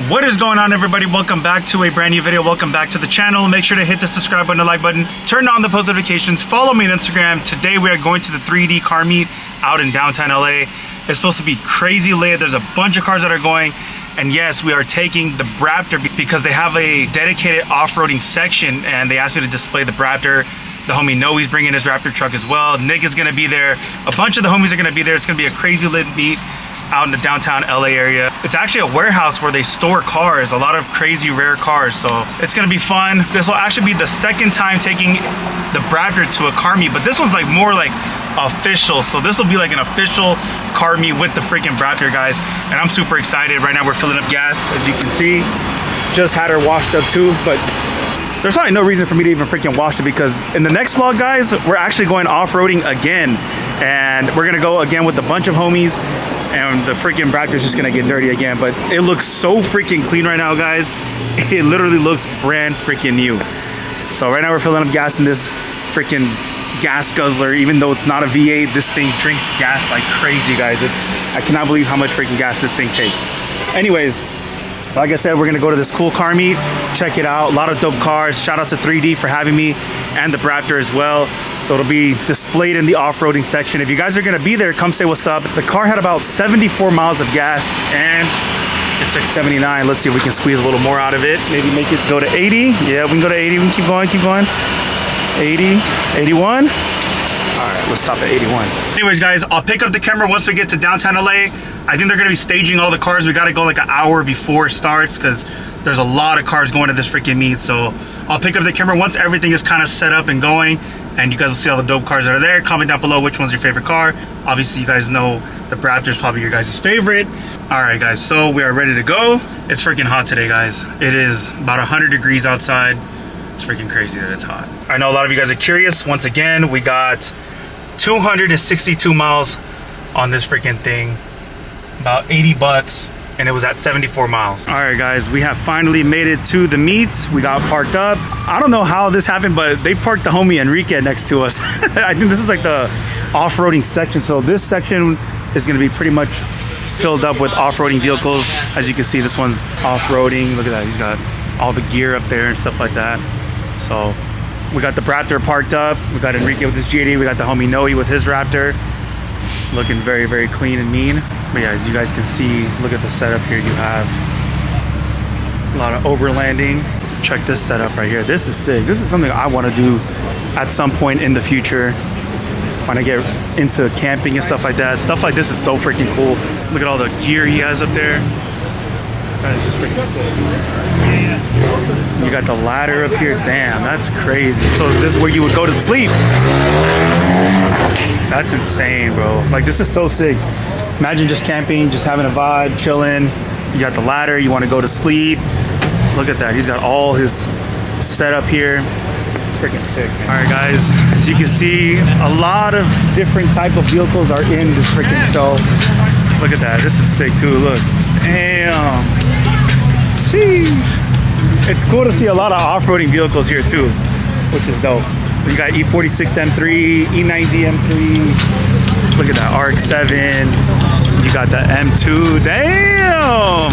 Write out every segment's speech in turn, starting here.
What is going on, everybody? Welcome back to a brand new video. Welcome back to the channel. Make sure to hit the subscribe button, the like button, turn on the post notifications, follow me on Instagram. Today we are going to the 3D car meet out in downtown LA. It's supposed to be crazy lit. There's a bunch of cars that are going. And yes, we are taking the Braptor because they have a dedicated off-roading section and they asked me to display the Braptor. The homie Noe's bringing his Braptor truck as well. Nick is gonna be there. A bunch of the homies are gonna be there. It's gonna be a crazy lit meet out in the downtown LA area. It's actually a warehouse where they store cars, a lot of crazy rare cars. So it's gonna be fun. This will actually be the second time taking the Braptor to a car meet, but this one's like more like official. So this will be like an official car meet with the freaking Braptor guys. And I'm super excited. Right now we're filling up gas, as you can see. Just had her washed up too, but there's probably no reason for me to even freaking wash it because in the next vlog, guys, we're actually going off-roading again. And we're gonna go again with a bunch of homies and the freaking Braptor's just gonna get dirty again. But it looks so freaking clean right now, guys. It literally looks brand freaking new. So right now we're filling up gas in this freaking gas guzzler. Even though it's not a V8, this thing drinks gas like crazy, guys. I cannot believe how much freaking gas this thing takes. Anyways, like I said, we're gonna go to this cool car meet, check it out. A lot of dope cars. Shout out to 3D for having me and the Braptor as well. So it'll be displayed in the off-roading section. If you guys are gonna be there, come say what's up. The car had about 74 miles of gas and it took 79. Let's see if we can squeeze a little more out of it. Maybe make it go to 80. Yeah, we can go to 80. We can keep going, keep going. 80, 81. All right, let's stop at 81. Anyways, guys, I'll pick up the camera once we get to downtown LA. I think they're gonna be staging all the cars. We gotta go like an hour before it starts because there's a lot of cars going to this freaking meet. So I'll pick up the camera once everything is kind of set up and going, and you guys will see all the dope cars that are there. Comment down below which one's your favorite car. Obviously, you guys know the Braptor is probably your guys' favorite. All right, guys, so we are ready to go. It's freaking hot today, guys. It is about 100 degrees outside. It's freaking crazy that it's hot. I know a lot of you guys are curious. Once again, we got 262 miles on this freaking thing, about 80 bucks, and it was at 74 miles. All right, guys, we have finally made it to the meets. We got parked up. I don't know how this happened, but they parked the homie Enrique next to us. I think this is like the off-roading section. So this section is gonna be pretty much filled up with off-roading vehicles. As you can see, this one's off-roading. Look at that, he's got all the gear up there and stuff like that. So we got the Braptor parked up. We got Enrique with his GD. We got the homie Noe with his Raptor. Looking very, very clean and mean. But yeah, as you guys can see, look at the setup here. You have a lot of overlanding. Check this setup right here. This is sick. This is something I want to do at some point in the future when I get into camping and stuff like that. Stuff like this is so freaking cool. Look at all the gear he has up there. That is just freaking sick. You got the ladder up here. Damn, that's crazy. So this is where you would go to sleep. That's insane, bro. Like, this is so sick. Imagine just camping, just having a vibe, chilling. You got the ladder, you want to go to sleep. Look at that. He's got all his setup here. It's freaking sick, man. All right, guys. As you can see, a lot of different type of vehicles are in this freaking show. Look at that. This is sick, too. Look. Damn. Jeez. It's cool to see a lot of off-roading vehicles here, too, which is dope. You got E46 M3, E90 M3. Look at that, RX-7. You got the M2. Damn!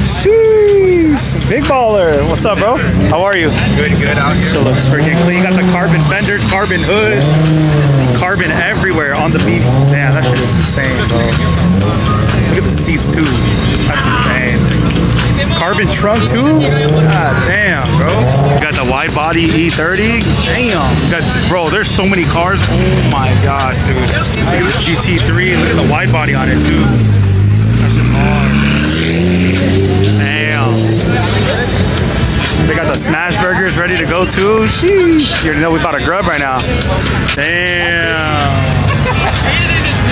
Sheesh! Big baller. What's up, bro? How are you? Good out here. So looks freaking clean. You got the carbon fenders, carbon hood, carbon everywhere on the beam. Damn, that shit is insane, bro. Look at the seats, too. That's insane. Carbon trunk, too? God damn, bro. You got the wide body E30. Damn. You got, bro, there's so many cars. Oh my god, dude. Look at the GT3. Look at the wide body on it, too. That's just hard. Damn. They got the smash burgers ready to go, too. Sheesh. You already know we bought a grub right now. Damn.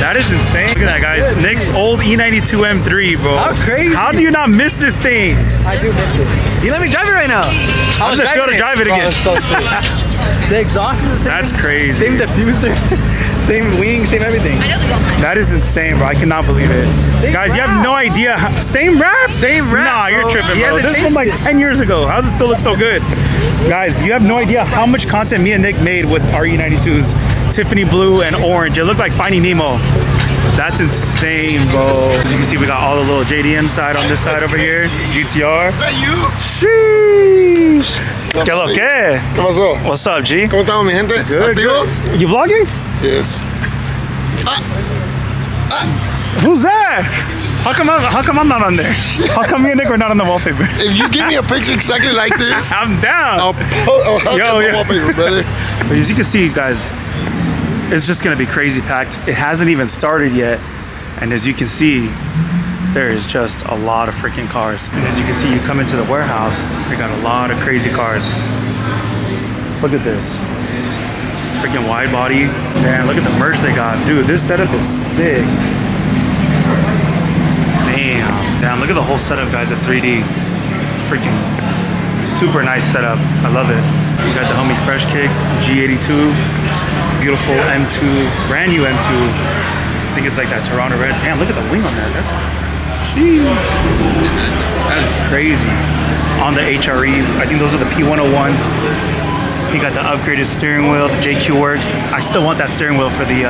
That is insane. Look at that, guys. Nick's old E92 M3, bro. How crazy. How do you not miss this thing? I do miss it. You let me drive it right now. How does it feel to drive it again? Bro, it's so sick. The exhaust is the same. That's crazy. Same diffuser, same wing, same everything. That is insane, bro. I cannot believe it. Same Guys, wrap. you have no idea. Same wrap? Same wrap. Nah, you're bro. tripping, He bro. hasn't This is from like changed it. 10 years ago. How does it still look so good? Guys, you have no idea how much content me and Nick made with our E92s. Tiffany blue and orange. It looked like Finding Nemo. That's insane, bro. As you can see, we got all the little JDM side on this side over here. GTR. Sheesh. ¿Qué lo que? ¿Qué pasó? What's up, G? ¿Cómo estamos, mi gente? Good. ¿Activos? You vlogging? Yes. Who's that? How come I'm not on there? How come me and Nick are not on the wallpaper? If you give me a picture exactly like this, I'm down. I'll have the wallpaper, brother. But as you can see, guys, it's just gonna be crazy packed. It hasn't even started yet. And as you can see, there is just a lot of freaking cars. And as you can see, you come into the warehouse, they got a lot of crazy cars. Look at this. Freaking wide body. Man, look at the merch they got. Dude, this setup is sick. Damn, look at the whole setup, guys, at 3D. Freaking super nice setup. I love it. We got the homie Fresh Kicks, G82, beautiful M2, brand new M2. I think it's like that Toronto red. Damn, look at the wing on that. That's, sheesh. That is crazy. On the HREs, I think those are the P101s. He got the upgraded steering wheel, the JQ Works. I still want that steering wheel for the,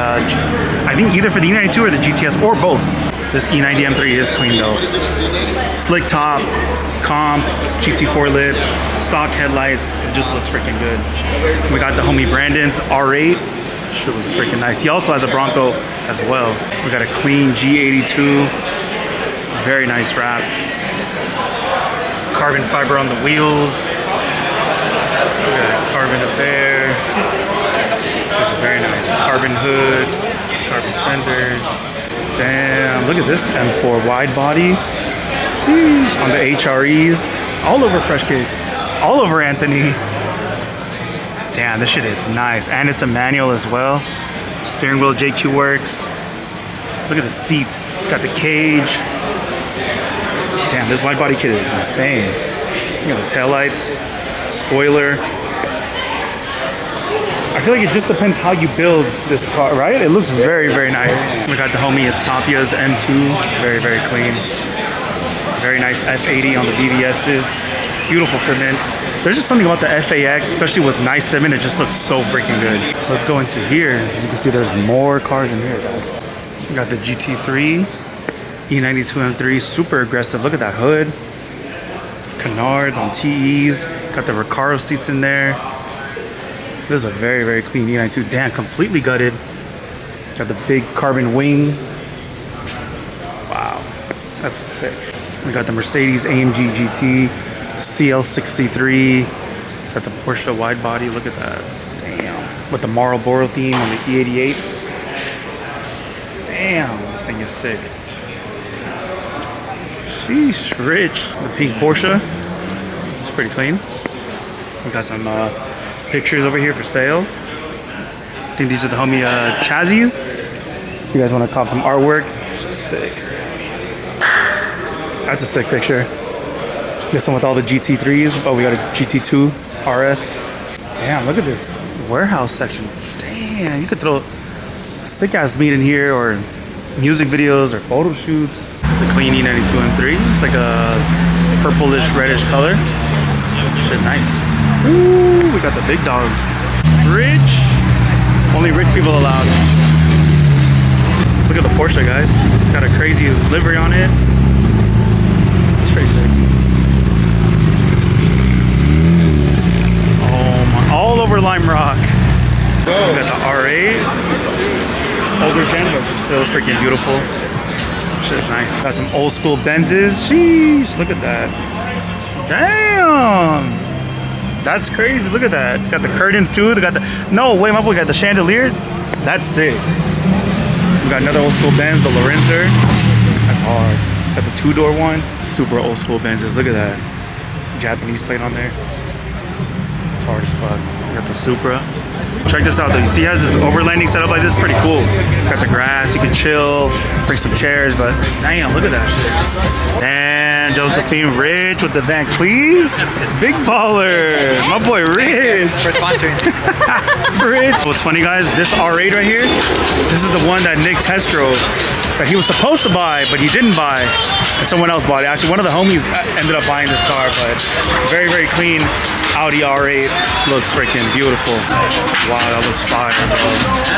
I think either for the E92 or the GTS, or both. This E90 M3 is clean though. Slick top, comp, GT4 lip, stock headlights. It just looks freaking good. We got the homie Brandon's R8. Sure looks freaking nice. He also has a Bronco as well. We got a clean G82. Very nice wrap. Carbon fiber on the wheels. We got carbon up there. This is very nice. Carbon hood, carbon fenders. Damn, look at this M4 wide body. Jeez. On the HREs, all over Fresh Kicks, all over Anthony. Damn, this shit is nice. And it's a manual as well. Steering wheel JQ Works. Look at the seats. It's got the cage. Damn, this wide body kit is insane. You know, the taillights, spoiler. I feel like it just depends how you build this car, right? It looks very, very nice. We got the homie, it's Tapia's M2. Very, very clean. Very nice F80 on the BBSs. Beautiful fitment. There's just something about the FAX, especially with nice fitment, it just looks so freaking good. Let's go into here. As you can see, there's more cars in here, guys. We got the GT3, E92 M3, super aggressive. Look at that hood. Canards on TEs. Got the Recaro seats in there. This is a very, very clean E92. Damn, completely gutted. Got the big carbon wing. Wow, that's sick. We got the Mercedes AMG GT, the CL63, got the Porsche wide body. Look at that. Damn. With the Marlboro theme on the E88s. Damn, this thing is sick. Sheesh, rich. The pink Porsche. It's pretty clean. We got some pictures over here for sale. I think these are the homie chassis. If you guys want to cop some artwork, it's just sick. That's a sick picture. This one with all the GT3s. Oh, we got a GT2 RS. Damn, look at this warehouse section. Damn, you could throw sick ass meat in here, or music videos, or photo shoots. It's a clean E92 M3. It's like a purplish reddish color. Shit, nice. Ooh, we got the big dogs. Rich. Only rich people allowed. Look at the Porsche, guys. It's got a crazy livery on it. It's pretty sick. Oh my, all over Lime Rock. We got the R8. Older gen, but still freaking beautiful. Shit's nice. Got some old school Benzes. Sheesh, look at that. Damn. That's crazy. Look at that. Got the curtains too. They got the, no, wait, my boy got the chandelier. That's sick. We got another old school Benz, the Lorenzer. That's hard. Got the two-door one. Super old school Benzes. Look at that. Japanese plate on there. It's hard as fuck. Got the Supra. Check this out though. You see, he has this overlanding setup like this. Pretty cool. Got the grass. You can chill. Bring some chairs. But damn, look at that shit. And Van Josephine, Rich with the Van Cleve, Big Baller, my boy Rich. For sponsoring. Rich. What's funny, guys? This R8 right here, this is the one that Nick test drove that he was supposed to buy, but he didn't buy, and someone else bought it. Actually, one of the homies ended up buying this car, but very, very clean Audi R8. Looks freaking beautiful. Wow, that looks fire, bro.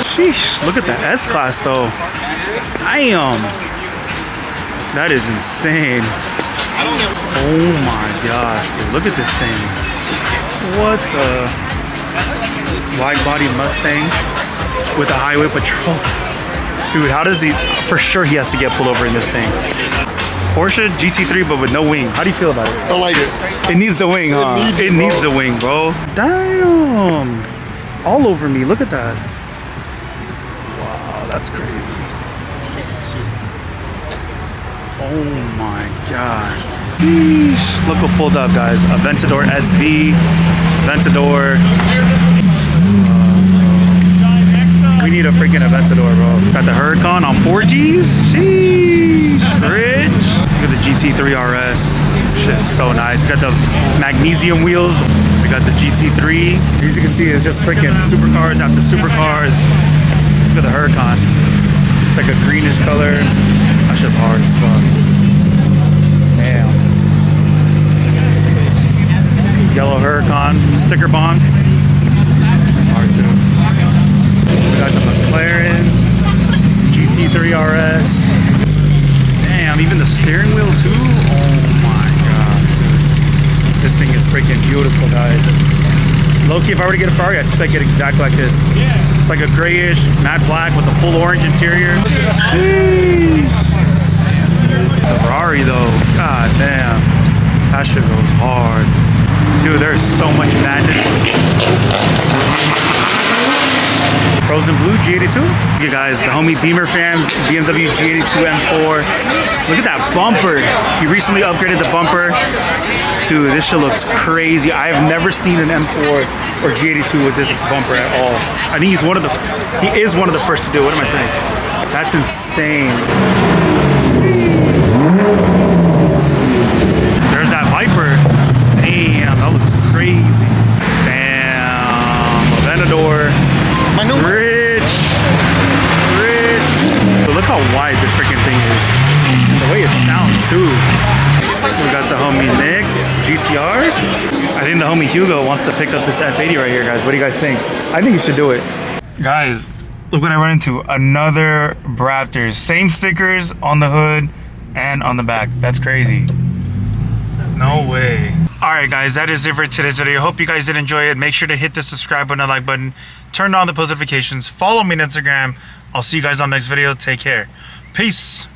Sheesh, look at that S-Class, though. Damn. That is insane. Oh my gosh, dude. Look at this thing. What the? Wide body Mustang with a highway patrol. Dude, how does he? For sure he has to get pulled over in this thing. Porsche GT3 but with no wing. How do you feel about it? I like it. It needs the wing, huh? It needs the wing, bro. Damn. All over me. Look at that. Wow, that's crazy. Oh my gosh. Sheesh. Look what pulled up, guys. Aventador SV. Aventador. We need a freaking Aventador, bro. Got the Huracan on 4Gs. Sheesh. Rich. Look at the GT3 RS. Shit's so nice. Got the magnesium wheels. We got the GT3. As you can see, it's just freaking supercars after supercars. Look at the Huracan. It's like a greenish color. That's just hard as fuck. Damn. Yellow Huracan, sticker bond. This is hard too. We got the McLaren, GT3 RS. Damn, even the steering wheel too. Oh my god. This thing is freaking beautiful, guys. Low-key, if I were to get a Ferrari, I'd spec it exactly like this. It's like a grayish, matte black with a full orange interior. Sheesh. The Ferrari though, god damn. That shit goes hard. Dude, there's so much madness. Frozen Blue G82. You guys, the homie Beamer fans, BMW G82 M4. Look at that bumper. He recently upgraded the bumper. Dude, this shit looks crazy. I have never seen an M4 or G82 with this bumper at all. I think he is one of the first to do it. What am I saying? That's insane. There's that Viper. Damn, that looks crazy. Damn, Aventador. Rich. But look how wide this freaking thing is. The way it sounds too. We got the homie Nix GTR. I think the homie Hugo wants to pick up this F80 right here, guys. What do you guys think? I think he should do it. Guys, look what I run into. Another Braptor. Same stickers on the hood and on the back. That's crazy. No way. Alright guys, that is it for today's video. Hope you guys did enjoy it. Make sure to hit the subscribe button and like button. Turn on the post notifications. Follow me on Instagram. I'll see you guys on the next video. Take care. Peace.